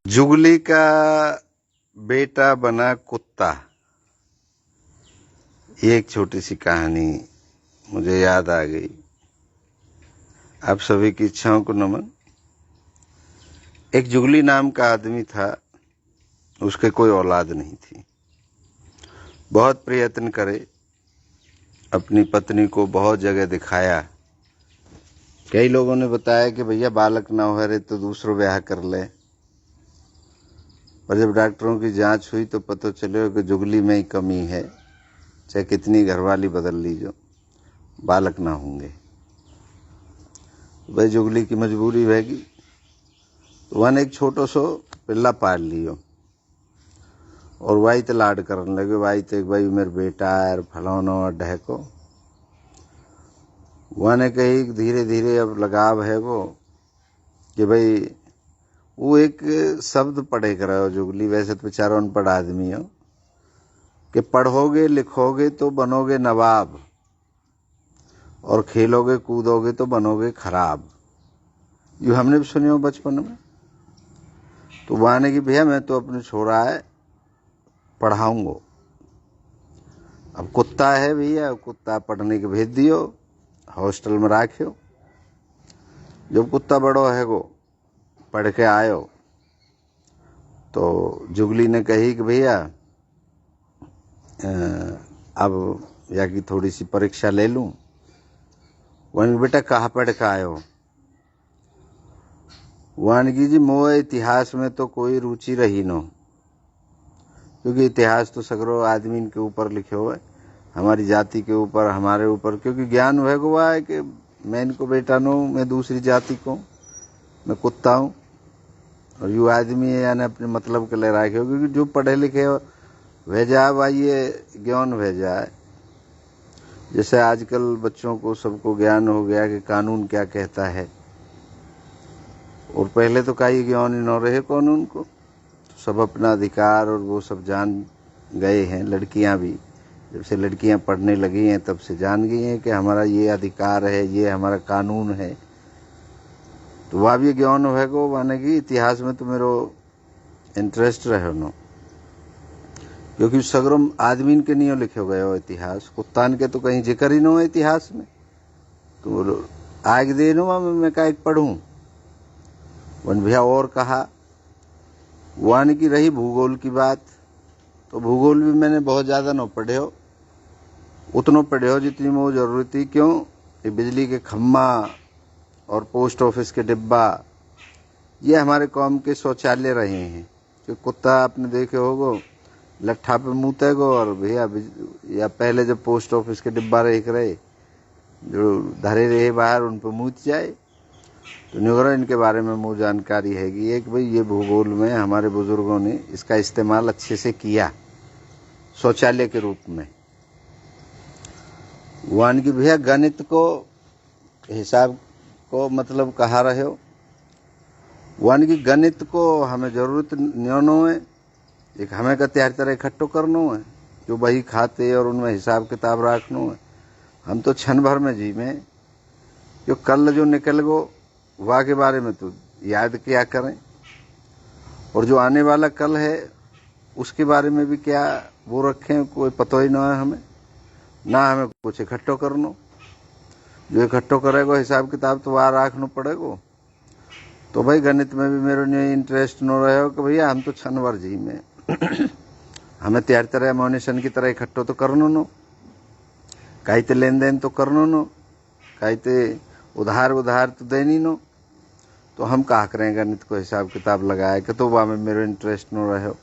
जुगली का बेटा बना कुत्ता। ये एक छोटी सी कहानी मुझे याद आ गई। आप सभी की इच्छाओं को नमन। एक जुगली नाम का आदमी था, उसके कोई औलाद नहीं थी। बहुत प्रयत्न करे, अपनी पत्नी को बहुत जगह दिखाया। कई लोगों ने बताया कि भैया बालक ना हो रहे तो दूसरों ब्याह कर ले, पर जब डॉक्टरों की जांच हुई तो पता चले कि जुगली में ही कमी है। चाहे कितनी घरवाली बदल लीजो, बालक ना होंगे। भाई जुगली की मजबूरी रहेगी तो वन एक छोटो सो पिल्ला पाल लियो और वाई तो लाड करने लगे। वाई तो भाई मेरे बेटा है फलाना ढहको। वन कही धीरे धीरे अब लगाव है वो कि भाई वो एक शब्द पढ़े कर रहे हो जुगली। वैसे तो बेचारा अनपढ़ आदमी हो कि पढ़ोगे लिखोगे तो बनोगे नवाब और खेलोगे कूदोगे तो बनोगे खराब। ये हमने भी सुने हो बचपन में। तो वहां ने कि भैया मैं तो अपने छोरा है पढ़ाऊंगा। अब कुत्ता है भैया, कुत्ता पढ़ने के भेज दियो, हॉस्टल में राखियो। जब कुत्ता बड़ो है वो पढ़ के आयो तो जुगली ने कही कि भैया अब या की थोड़ी सी परीक्षा ले लूं। वन बेटा कहाँ पढ़ के आयो? वन की जी मोह इतिहास में तो कोई रुचि रही नो, क्योंकि इतिहास तो सगरो आदमी के ऊपर लिखे हुए, हमारी जाति के ऊपर, हमारे ऊपर। क्योंकि ज्ञान वह हुआ है कि मैं इनको बेटा नो, मैं दूसरी जाति को, मैं कुत्ता हूँ और यू आदमी है यानी अपने मतलब के लिए रखे हो। क्योंकि जो पढ़े लिखे हो भेजा भाई ये ज्ञान भेजा है। जैसे आजकल बच्चों को सबको ज्ञान हो गया कि कानून क्या कहता है, और पहले तो कई ज्ञान ही न रहे कानून को। तो सब अपना अधिकार और वो सब जान गए हैं। लड़कियां भी जब से लड़कियां पढ़ने लगी हैं तब से जान गई हैं कि हमारा ये अधिकार है, ये हमारा कानून है। तो वह भी ज्ञान है को माने कि इतिहास में तो मेरो इंटरेस्ट रहे नो, क्योंकि सगरम आदमी के नहीं लिखे गए हो इतिहास। कुत्तान के तो कहीं जिक्र ही न हो इतिहास में। तो आग दे नो मैं का एक पढ़ूं। वन भैया और कहा। वन की रही भूगोल की बात, तो भूगोल भी मैंने बहुत ज्यादा न पढ़े हो, उतनो पढ़े हो जितनी वो जरूरत थी। क्यों? ये बिजली के खम्मा और पोस्ट ऑफिस के डिब्बा ये हमारे कौम के शौचालय रहे हैं। कि कुत्ता आपने देखे होगो लट्ठा पे मुँतेगो, और भैया या पहले जब पोस्ट ऑफिस के डिब्बा रहे जो धरे रहे बाहर उन पर मुँत जाए। तो निगरा इनके बारे में मुझे जानकारी है कि एक भाई ये भूगोल में हमारे बुजुर्गों ने इसका इस्तेमाल अच्छे से किया शौचालय के रूप में। वन की भैया गणित को हिसाब को मतलब कहा रहे हो। वन की गणित को हमें जरूरत न्योनो है, एक हमें का तैयार तरह इकट्ठो करनो है, जो बही खाते और उनमें हिसाब किताब रखनो है। हम तो क्षण भर में जी में जो कल जो निकल गो वाह के बारे में तो याद क्या करें, और जो आने वाला कल है उसके बारे में भी क्या वो रखें, कोई पता ही ना है हमें। ना हमें कुछ इकट्ठो करनो, जो इकट्ठो करेगो हिसाब किताब तो वहाँ रखना पड़ेगो। तो भाई गणित में भी मेरे इंटरेस्ट न रहे हो कि भैया हम तो क्षण भर जी में हमें तैयार तरह मोनिशन की तरह इकट्ठो तो करनो नो, कहीं ते लेन देन तो करनो नो, कहीं ते उधार उधार तो देनी नो। तो हम कहा करें गणित को हिसाब किताब लगाए कि तो वहाँ में मेरे इंटरेस्ट न रहे हो।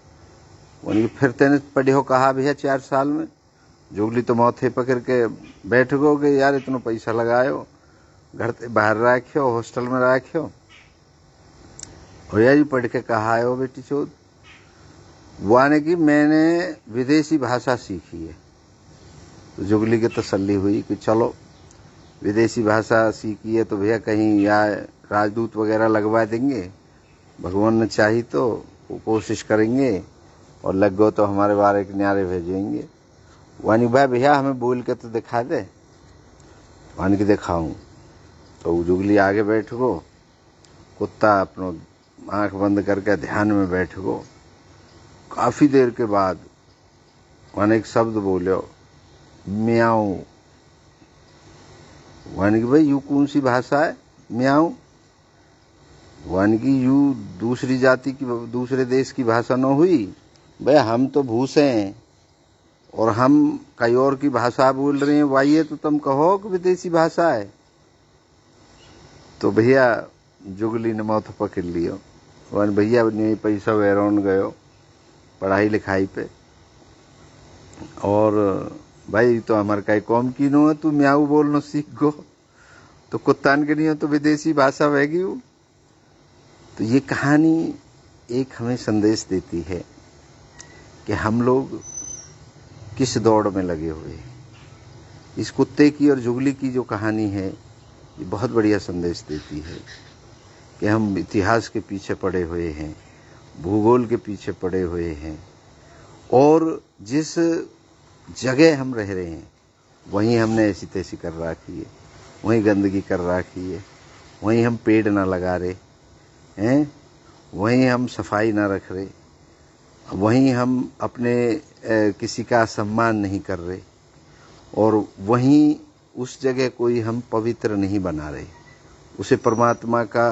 वही फिर तेने पढ़ी हो कहा भी है 4 साल में। जुगली तो मौथे पकड़ के बैठ गए यार इतना पैसा लगायो, घर से बाहर रखियो, हॉस्टल में रखियो, और यार पढ़ के कहा है वो बेटी चोद। वाने की मैंने विदेशी भाषा सीखी है। तो जुगली की तसल्ली हुई कि चलो विदेशी भाषा सीखी है तो भैया कहीं या राजदूत वगैरह लगवा देंगे, भगवान ने चाही तो वो कोशिश करेंगे, और लग गो तो हमारे बारे के न्यारे भेजेंगे। वानी भाई भैया हमें बोल के तो दिखा दे। वानी की दिखाऊं। तो जुगली आगे बैठ गो, कुत्ता अपनो आंख बंद करके ध्यान में बैठ गो। काफी देर के बाद वन एक शब्द बोलो, म्याऊ। वन की भाई यू कौन सी भाषा है म्याऊ? वन की यू दूसरी जाति की, दूसरे देश की भाषा न हुई? भाई हम तो भूसे हैं और हम कई और की भाषा बोल रहे हैं, भाई ये तो तुम कहो कि विदेशी भाषा है। तो भैया जुगली ने मौत पकड़ लियो। वन भैया नहीं पैसा वेरोन गयो पढ़ाई लिखाई पे, और भाई तो हमारे कई कौम की नो है, तू म्याऊ बोलना सीख गो, तो कुत्तान के नहीं हो तो विदेशी भाषा बहेगी वो। तो ये कहानी एक हमें संदेश देती है कि हम लोग किस दौड़ में लगे हुए हैं। इस कुत्ते की और जुगली की जो कहानी है ये बहुत बढ़िया संदेश देती है कि हम इतिहास के पीछे पड़े हुए हैं, भूगोल के पीछे पड़े हुए हैं, और जिस जगह हम रह रहे हैं वहीं हमने ऐसी तैसी कर रखी है, वहीं गंदगी कर रखी है, वहीं हम पेड़ ना लगा रहे हैं, वहीं हम सफाई ना रख रहे, वहीं हम अपने किसी का सम्मान नहीं कर रहे, और वहीं उस जगह कोई हम पवित्र नहीं बना रहे, उसे परमात्मा का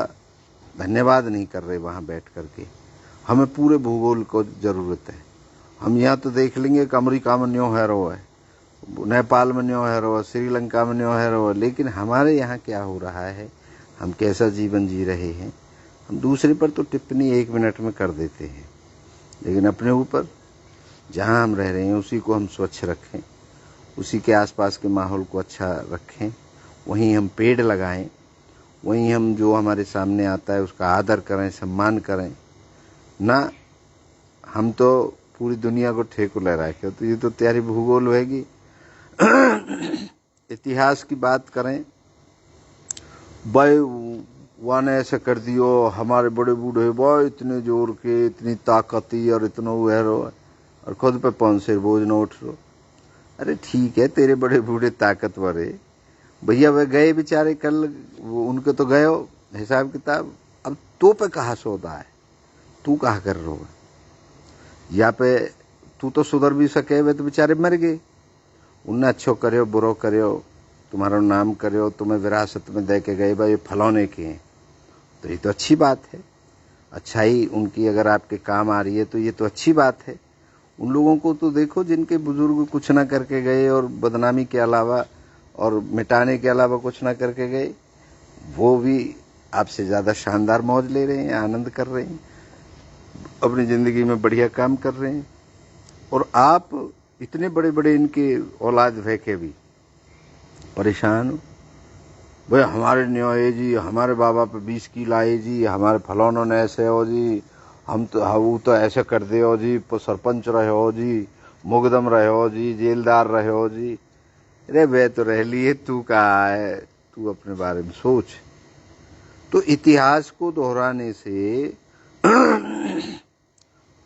धन्यवाद नहीं कर रहे वहाँ बैठ करके। हमें पूरे भूगोल को ज़रूरत है। हम यहाँ तो देख लेंगे कि अमेरिका में न्यो है रो है, नेपाल में न्यो है रो, श्रीलंका में न्यो है रो, लेकिन हमारे यहाँ क्या हो रहा है, हम कैसा जीवन जी रहे हैं। हम दूसरे पर तो टिप्पणी 1 मिनट में कर देते हैं, लेकिन अपने ऊपर जहाँ हम रह रहे हैं उसी को हम स्वच्छ रखें, उसी के आसपास के माहौल को अच्छा रखें, वहीं हम पेड़ लगाएं, वहीं हम जो हमारे सामने आता है उसका आदर करें, सम्मान करें ना। हम तो पूरी दुनिया को ठेको ले रखे, तो ये तो तैयारी भूगोल होगी। इतिहास की बात करें, भाई वाने ऐसे कर दियो, हमारे बड़े बूढ़े भाई इतने जोर के, इतनी ताकती और इतना उहरो, और खुद पे 5 सिर बोझ न उठ रो। अरे ठीक है तेरे बड़े बूढ़े ताकतवर है भैया, वे गए बेचारे कल, उनके तो गए हिसाब किताब। अब तो पे कहा सौदा है, तू कहा कर रहा है, या पे तू तो सुधर भी सके, वे तो बेचारे मर गए। उनने अच्छो करो बुरो करो, तुम्हारा नाम करो, तुम्हें विरासत में दे के गए, भाई फलौने के हैं, तो ये तो अच्छी बात है। अच्छाई उनकी अगर आपके काम आ रही है तो ये तो अच्छी बात है। उन लोगों को तो देखो जिनके बुजुर्ग कुछ ना करके गए और बदनामी के अलावा और मिटाने के अलावा कुछ ना करके गए, वो भी आपसे ज़्यादा शानदार मौज ले रहे हैं, आनंद कर रहे हैं, अपनी ज़िंदगी में बढ़िया काम कर रहे हैं। और आप इतने बड़े बड़े इनके औलाद भय के भी परेशान हो, भाई हमारे न्याय जी, हमारे बाबा पे 20 की लाए जी, हमारे फलौनों ने ऐसे हो जी, हम तो वो तो ऐसे कर दे हो जी, सरपंच रहे हो जी, मुकदम रहे हो जी, जेलदार रहे हो जी। अरे वे तो रह लिए, तू कहाँ है, तू अपने बारे में सोच। तो इतिहास को दोहराने से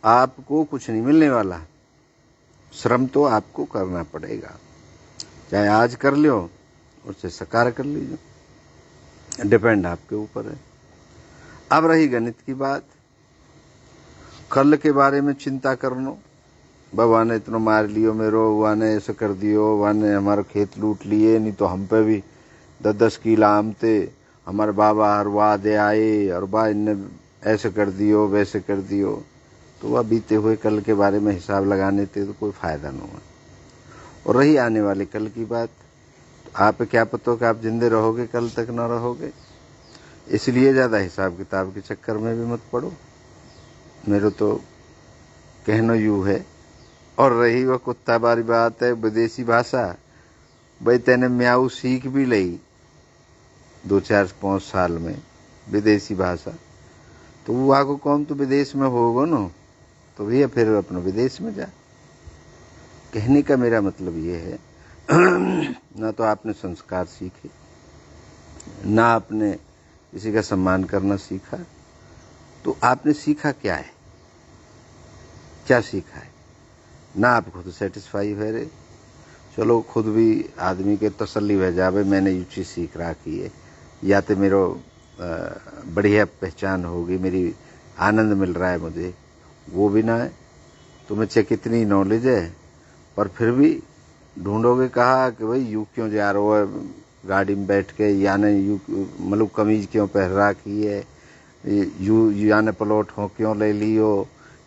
आपको कुछ नहीं मिलने वाला, श्रम तो आपको करना पड़ेगा, चाहे आज कर लो उससे साकार कर लीजिए, डिपेंड आपके ऊपर है। अब रही गणित की बात, कल के बारे में चिंता करनो, बाबा ने इतना मार लियो मेरो, वाने ऐसे कर दियो, वाने हमारे खेत लूट लिए, नहीं तो हम पे भी 10-10 किला आम थे, हमारे बाबा हरवा दे आए और बा इनने ऐसे कर दियो वैसे कर दियो। तो वह बीते हुए कल के बारे में हिसाब लगाने थे तो कोई फायदा न हुआ। और रही आने वाले कल की बात, तो आप क्या पता कि आप जिंदे रहोगे कल तक न रहोगे, इसलिए ज़्यादा हिसाब किताब के चक्कर में भी मत पड़ो, मेरे तो कहना यूँ है। और रही वह कुत्ता बारी बात है, विदेशी भाषा, भाई तेने म्याऊ सीख भी ली 2-4-5 साल में विदेशी भाषा, तो वो आगो कौन तो विदेश में होगा न, तो भैया फिर अपना विदेश में जा। कहने का मेरा मतलब ये है, ना तो आपने संस्कार सीखे, ना आपने किसी का सम्मान करना सीखा, तो आपने सीखा क्या है, क्या सीखा है? ना आप खुद सेटिस्फाई हो रहे, चलो खुद भी आदमी के तसल्ली हो जावे, मैंने ये चीज़ सीख रहा की है, या तो मेरो बढ़िया पहचान होगी, मेरी आनंद मिल रहा है मुझे, वो भी ना है। तुम्हें चाहे कितनी नॉलेज है पर फिर भी ढूंढोगे कहा कि भाई यू क्यों जा रहे हो गाड़ी में बैठ के, याने यू मतलब कमीज क्यों पहन रखी है, यू याने प्लॉट हो क्यों ले लियो,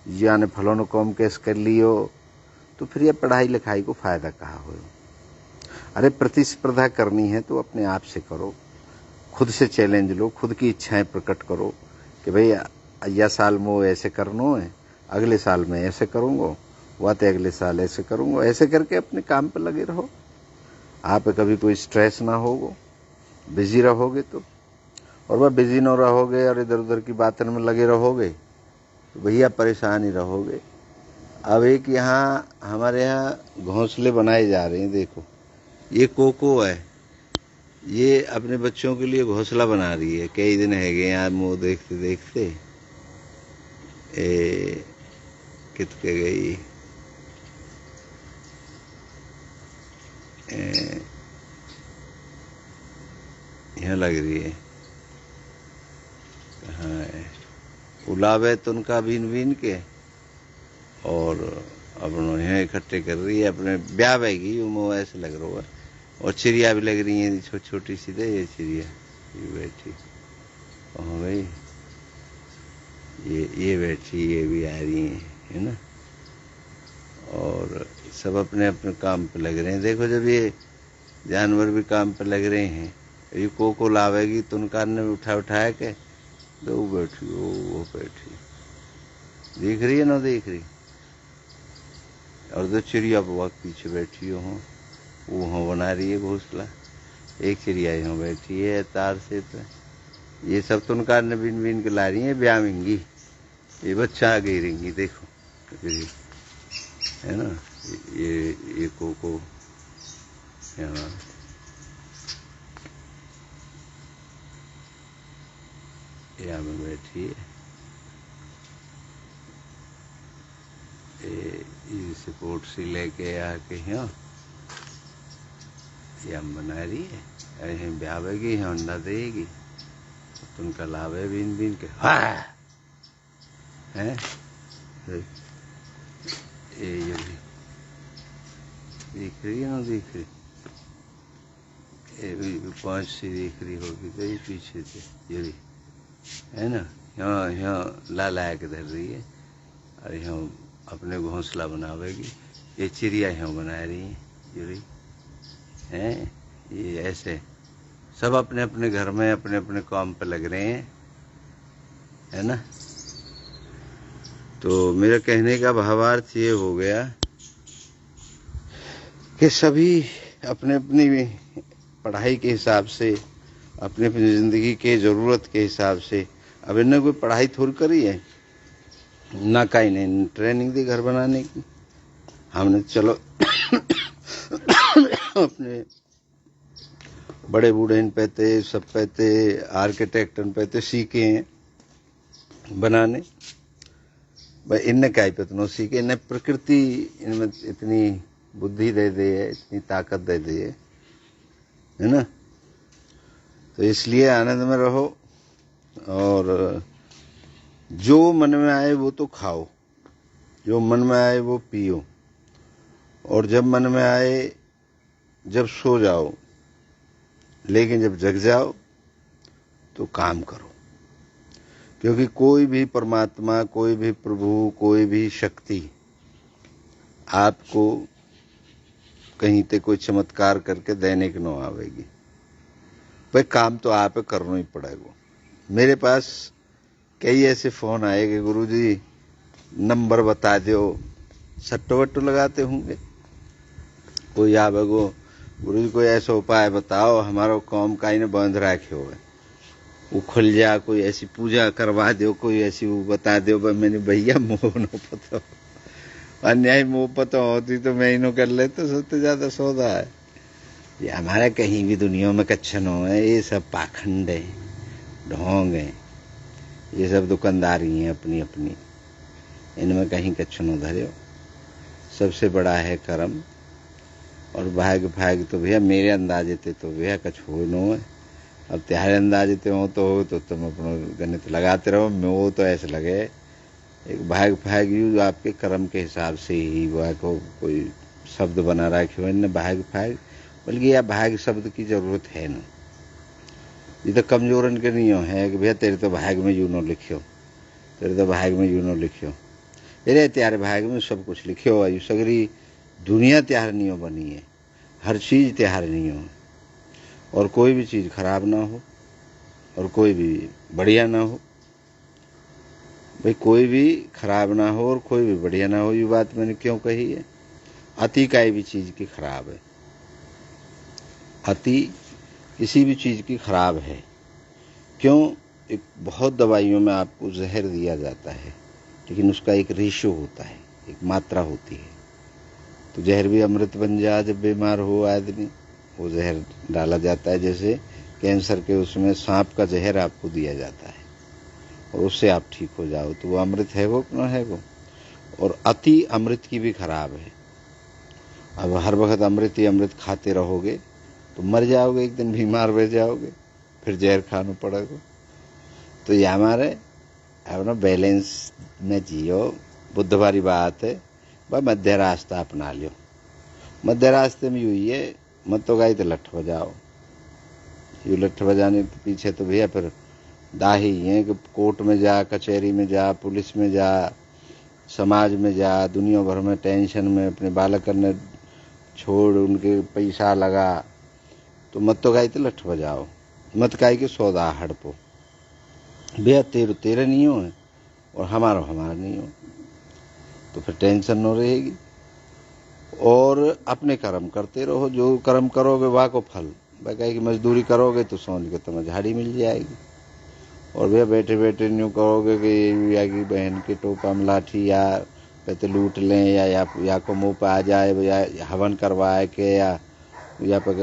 याने फलों कॉम केस कर लियो। तो फिर ये पढ़ाई लिखाई को फायदा कहा हो। अरे प्रतिस्पर्धा करनी है तो अपने आप से करो, खुद से चैलेंज लो, खुद की इच्छाएं प्रकट करो कि भाई यह साल में ऐसे करना है, अगले साल में ऐसे करूँगा, वह तो अगले साल ऐसे करूँगा। ऐसे करके अपने काम पर लगे रहो, आप कभी कोई स्ट्रेस ना होगा, बिजी रहोगे तो। और वह बिजी न रहोगे और इधर उधर की बातों में लगे रहोगे तो भैया परेशान ही रहोगे। अब एक यहाँ हमारे यहाँ घोंसले बनाए जा रहे हैं, देखो ये कोको है, ये अपने बच्चों के लिए घोंसला बना रही है। कई दिन है गए यहाँ मुँह देखते देखते कित के गई यहाँ लग रही है, कहाँ है, उलावे तो उनका बीन बीन के और अपनों यहाँ इकट्ठे कर रही है, अपने ब्याह बैगी वो ऐसे लग रहा है। और चिड़िया भी लग रही है छोटी छोटी सी, दे ये चिड़िया ये बैठी, हाँ भाई ये बैठी, ये भी आ रही है ना। और सब अपने अपने काम पे लग रहे हैं। देखो जब ये जानवर भी काम पे लग रहे हैं, ये कोको लावेगी तो उनका ने उठा के दो बैठी, वो बैठी, देख रही है ना, देख रही। और दो चिड़िया बहुत पीछे बैठी हो, वो वहाँ बना रही है घोंसला। एक चिड़िया यहाँ बैठी है तार से, तो ये सब तो उनका ने बिन बिन के ला रही है, ब्याहेंगी, ये बच्चा आ गई रहेंगी, देखो है ना। ये कोको यहाँ में बैठी है, ये सपोर्ट से लेके आके यहाँ ये बना रही है। अरे ब्यावेगी, यहाँ अंडा देगी तो उनका लावे बीन बीन के हैं। ये देख रही है ना, देख रही, ये भी 5 से देख रही होगी, गई पीछे से ये है ना। यहाँ यहाँ ला के धर रही है और यहाँ अपने घोंसला बनावेगी। ये चिड़िया यहाँ बना रही है, ये हैं, ये ऐसे सब अपने अपने घर में अपने अपने काम पे लग रहे हैं, है ना। तो मेरे कहने का भावार्थ ये हो गया कि सभी अपने अपनी पढ़ाई के हिसाब से, अपनी अपनी ज़िंदगी के ज़रूरत के हिसाब से। अब इन्हें कोई पढ़ाई थोड़ी करी है ना, कहीं नहीं ट्रेनिंग दी घर बनाने की। हमने चलो अपने बड़े बूढ़े इन पैते सब पैते आर्किटेक्ट पैते सीखे हैं बनाने। भाई इनने क्या इतना सीखे, इन्हें प्रकृति इनमें इतनी बुद्धि दे दी है, इतनी ताकत दे दी है ना। तो इसलिए आनंद में रहो और जो मन में आए वो तो खाओ, जो मन में आए वो पियो, और जब मन में आए जब सो जाओ, लेकिन जब जग जाओ तो काम करो। क्योंकि कोई भी परमात्मा, कोई भी प्रभु, कोई भी शक्ति आपको कहीं ते कोई चमत्कार करके देने की न आवेगी। भाई काम तो आप करना ही पड़ेगा। मेरे पास कई ऐसे फोन आए कि गुरुजी नंबर बता दो, सट्टो वट्टो लगाते होंगे, कोई आवेगो गुरुजी कोई ऐसा उपाय बताओ हमारा काम का ही बंद रखे हो, वो खुल जा, कोई ऐसी पूजा करवा दो, कोई ऐसी वो बता दो। मैंने भैया मोह न पता, अन्याय मोह पता होती तो मैं इन्हों कर लेता, सबसे ज्यादा सौदा है ये हमारा। कहीं भी दुनिया में कच्छन हो है, ये सब पाखंड है, ढोंग है, ये सब दुकानदारी है अपनी अपनी, इनमें कहीं कच्छन उधरे हो। सबसे बड़ा है कर्म, और भाग भाग तो भैया मेरे अंदाजे थे तो भैया कछ हो नो है। अब तुम्हारे अंदाजे ते हो तो तुम अपना गणित लगाते रहो। मैं वो तो ऐसे लगे एक भाग भाग यू आपके कर्म के हिसाब से ही वह को कोई शब्द बना रखे हो न भाग भाग, बल्कि यह भाग शब्द की जरूरत है न। ये तो कमजोरन के नहीं है कि भैया तेरे तो भाग में यूं न लिखियो, तेरे तो भाग में यूं न लिखियो। अरे त्यारे भाग में सब कुछ लिखियो है। सगरी दुनिया त्यार नहीं हो बनी है, हर चीज त्यार नहीं हो, और कोई भी चीज खराब ना हो और कोई भी बढ़िया ना हो। भाई कोई भी खराब ना हो और कोई भी बढ़िया ना हो, ये बात मैंने क्यों कही है? अति काई भी चीज की खराब है, अति किसी भी चीज की खराब है। क्यों? एक बहुत दवाइयों में आपको जहर दिया जाता है, लेकिन उसका एक रेशो होता है, एक मात्रा होती है। तो जहर भी अमृत बन जा जब बीमार हो आदमी, वो जहर डाला जाता है। जैसे कैंसर के उसमें सांप का जहर आपको दिया जाता है और उससे आप ठीक हो जाओ, तो वो अमृत है वो न है वो। और अति अमृत की भी खराब है। अब हर वक्त अमृत ही अमृत खाते रहोगे तो मर जाओगे, एक दिन बीमार रह जाओगे, फिर जहर खाना पड़ेगा। तो ये हमारे अपना बैलेंस में जियो। बुद्धवारी बात है, भाई मध्य रास्ता अपना लियो। मध्य रास्ते में यही है, मत तो गाई तो लठ बजाओ। ये लठ बजाने के पीछे तो भैया फिर दाही है कि कोर्ट में जा, कचहरी में जा, पुलिस में जा, समाज में जा, दुनिया भर में टेंशन में अपने बालक करने छोड़, उनके पैसा लगा। तो मत तो गाई तो लठ बजाओ, मत गाई के सौदा हड़पो। भैया तेरे तेरे नहीं हो और हमारा हमारा नहीं हो, तो फिर टेंशन न रहेगी। और अपने कर्म करते रहो, जो कर्म करोगे वाह को फल। बाकी की मजदूरी करोगे तो समझ के तुम्हें झाड़ी मिल जाएगी। और भैया बैठे बैठे न्यू करोगे कि या की बहन के टोपा में लाठी या कहते लूट लें या को मुँह पे आ जाए, या हवन करवाए के या पे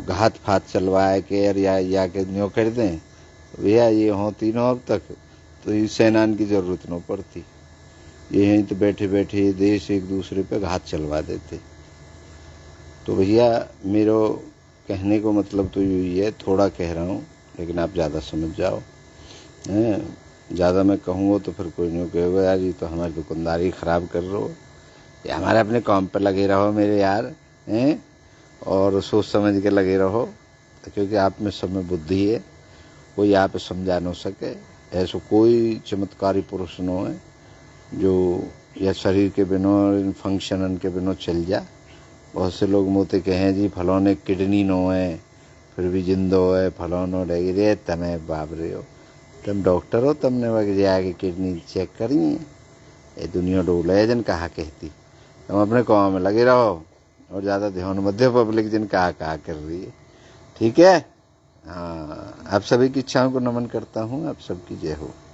घात फात चलवाए के या के न्यू कर दें, भैया ये होती न अब तक तो इस सेनान की जरूरत न पड़ती। ये यहीं तो बैठे बैठे देश एक दूसरे पे घात चलवा देते। तो भैया मेरा कहने को मतलब तो यही है, थोड़ा कह रहा हूँ लेकिन आप ज़्यादा समझ जाओ। ज़्यादा मैं कहूँगा तो फिर कोई नहीं कहेगा यार ये तो हमारी दुकानदारी ख़राब कर रहे हो। ये हमारे अपने काम पर लगे रहो मेरे यार, हैं, और सोच समझ के लगे रहो, क्योंकि आप में सब में बुद्धि है, कोई आप समझा न सके। ऐसा कोई चमत्कारी पुरुष न है जो या शरीर के बिना फंक्शन के बिना चल जा। बहुत से लोग मोते कहें जी फलौने किडनी नो है फिर भी जिंदो है, फलौनो रहेगी। रे तमें बाप रे हो, तुम डॉक्टर हो, तुमने वक्त जाके किडनी चेक करी है? ये दुनिया डोल है जन कहा कहती। तुम अपने काम में लगे रहो और ज़्यादा ध्यान मत दो पब्लिक जन कहा कर रही है। ठीक है? हाँ, आप सभी की इच्छाओं को नमन करता हूँ। आप सबकी जय हो।